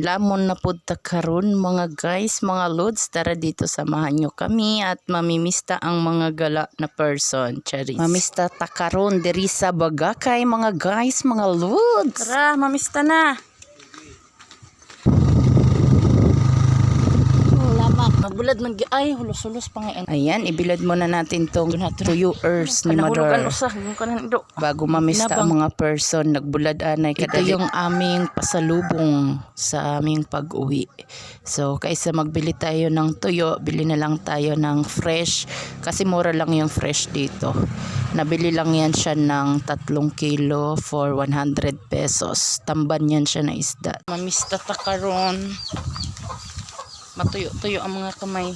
Lamon na pud ta karon mga guys, mga lods, tara dito samahan nyo kami at mamimista ang mga gala na person. Charis. Mamista ta karon diri sa Bagakay mga guys, mga lods. Tara, mamista na. Mabulad man ay hulos-hulos pa nga. Ayan, ibilad muna natin tong tuyers ni Mother. Bago mamista ang mga person, nagbulad anay kada. Ito yung aming pasalubong sa aming pag-uwi. So, kaysa magbili tayo ng tuyo, bili na lang tayo ng fresh kasi mura lang yung fresh dito. Nabili lang yan siya ng 3 kilo for 100 pesos. Tamban yan siya na isda. Mamista ta karon. Matuyo-tuyo ang mga kamay.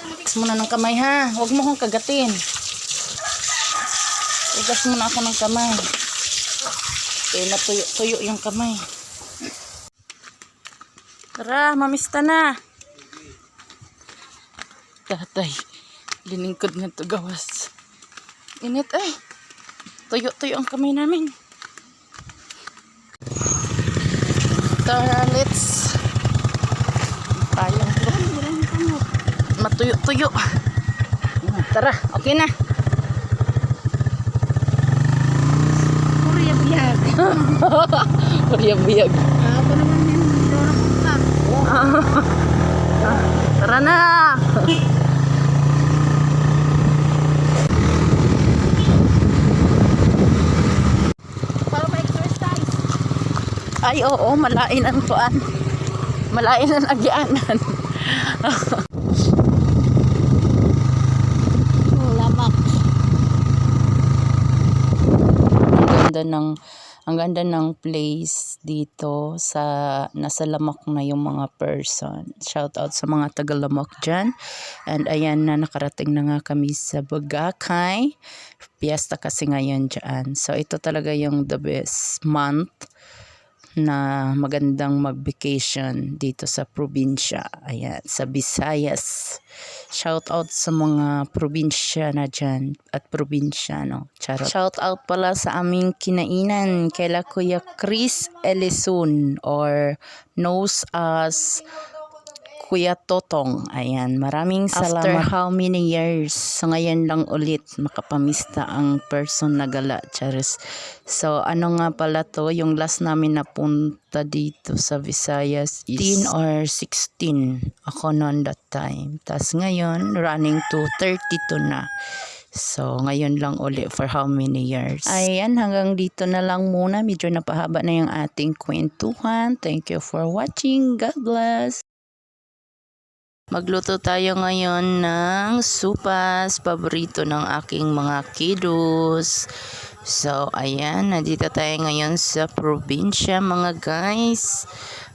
Hugas muna ng kamay ha. Huwag mo kong kagatin. Hugas muna ako ng kamay. Kaya natuyo-tuyo yung kamay. Tara, mamista na. Tatay, liningkod na to gawas. Init ay. Tuyo-tuyo ang kamay namin. Tara, let's matuyo-tuyo. Tara, okay na. Kurya-biyag. Kurya-biyag. Ako naman yung dorang utak. Tara na. Para ma-exercise. Ay, oo, malain ang tuan. Malain ang agyaanan. Ang ganda ng place dito sa nasa Lamak na yung mga person. Shout out sa mga taga Lamak dyan. And ayan na, nakarating na nga kami sa Bagakay. Fiesta kasi ngayon dyan. So ito talaga yung the best month na magandang mag-vacation dito sa probinsya. Ayan, sa Visayas. Shout out sa mga probinsya na dyan at probinsyano. Charot. Shout out pala sa aming kinainan kaila Kuya Chris Elisun or knows as Kuya Totong. Ayan, maraming salamat. After how many years? So ngayon lang ulit makapamista ang person na gala. Charis. So ano nga pala to, yung last namin napunta dito sa Visayas is 15 or 16 ako noon that time. Tas ngayon running to 32 na. So, ngayon lang uli for how many years. Ayan, hanggang dito na lang muna. Medyo napahaba na yung ating kwentuhan. Thank you for watching. God bless. Magluto tayo ngayon ng supas, paborito ng aking mga kiddos. So, ayan, nandito tayo ngayon sa probinsya mga guys.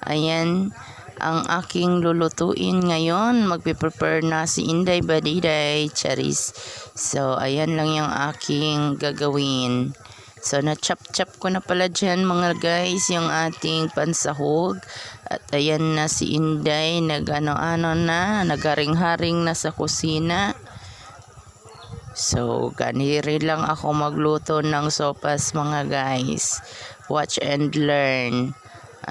Ayan, ang aking lulutuin ngayon, magpiprepare na si Inday Badiday, Charis. So, ayan lang yung aking gagawin. So, na-chop-chop ko na pala dyan mga guys, yung ating pansahog. At ayan na si Inday, nag-ano-ano na, nagaring-haring na sa kusina. So, ganiri lang ako magluto ng sopas mga guys. Watch and learn.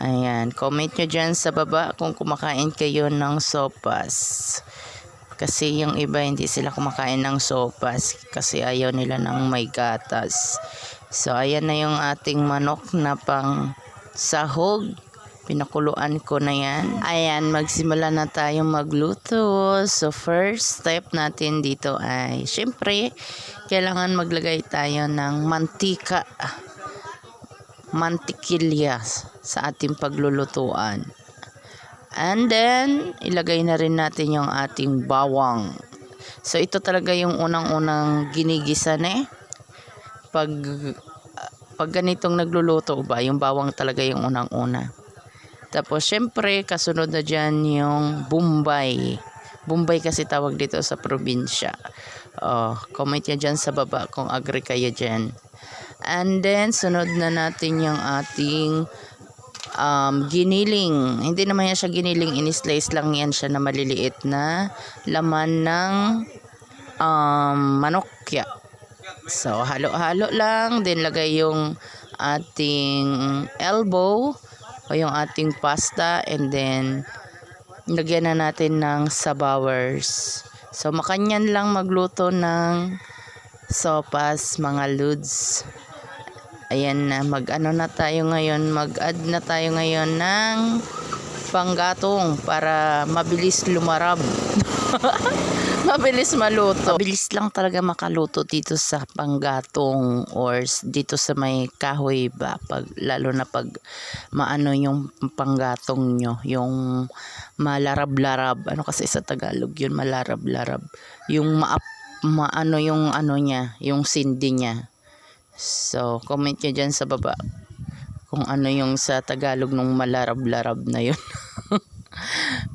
Ayan, comment nyo dyan sa baba kung kumakain kayo ng sopas. Kasi yung iba hindi sila kumakain ng sopas kasi ayaw nila ng may gatas. So, ayan na yung ating manok na pang sahog. Pinakuluan ko na yan. Ayan, magsimula na tayo magluto. So, first step natin dito ay, syempre, kailangan maglagay tayo ng mantika. Mantikilya sa ating paglulutuan. And then, ilagay na rin natin yung ating bawang. So, ito talaga yung unang-unang ginigisa na pag ganitong nagluluto ba, yung bawang talaga yung unang-una. Tapos, syempre, kasunod na dyan yung Bombay. Bombay kasi tawag dito sa probinsya. Comment nyo dyan sa baba kung agree kayo dyan. And then, sunod na natin yung ating giniling. Hindi naman yan siya giniling, in-slice lang yan siya na maliliit na laman ng manokya. So, halo-halo lang. Then, lagay yung ating elbow. o yung ating pasta, and then lagyan na natin ng sabawers. So makanyan lang magluto ng sopas mga lods. Ayan na, mag-ano na tayo ngayon, mag-add na tayo ngayon ng panggatong para mabilis lumarab. Mabilis maluto. Mabilis lang talaga makaluto dito sa panggatong or dito sa may kahoy ba, lalo na pag maano yung panggatong nyo, yung malarab-larab. Ano kasi sa Tagalog yun, malarab-larab. Yung maano yung ano niya, yung sindi niya. So, comment nyo dyan sa baba kung ano yung sa Tagalog nung malarab-larab na yun.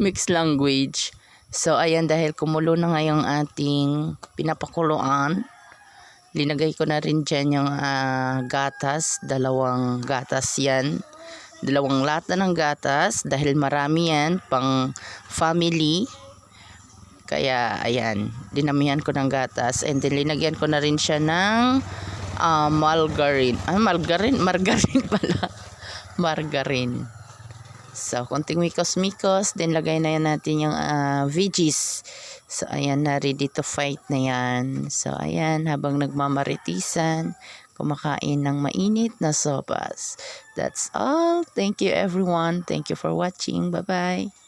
Mixed language. So, ayan, dahil kumulo na nga yung ating pinapakuluan, linagay ko na rin dyan yung gatas. 2 gatas yan. 2 lata ng gatas dahil marami yan, pang family. Kaya, ayan, dinamihan ko ng gatas. And then, linagyan ko na rin siya ng margarine. Margarine pala. Margarine. So, konting mikos-mikos. Then, lagay na yan natin yung veggies. So, ayan na. Ready to fight na yan. So, ayan. Habang nagmamaritisan, kumakain ng mainit na sopas. That's all. Thank you everyone. Thank you for watching. Bye-bye.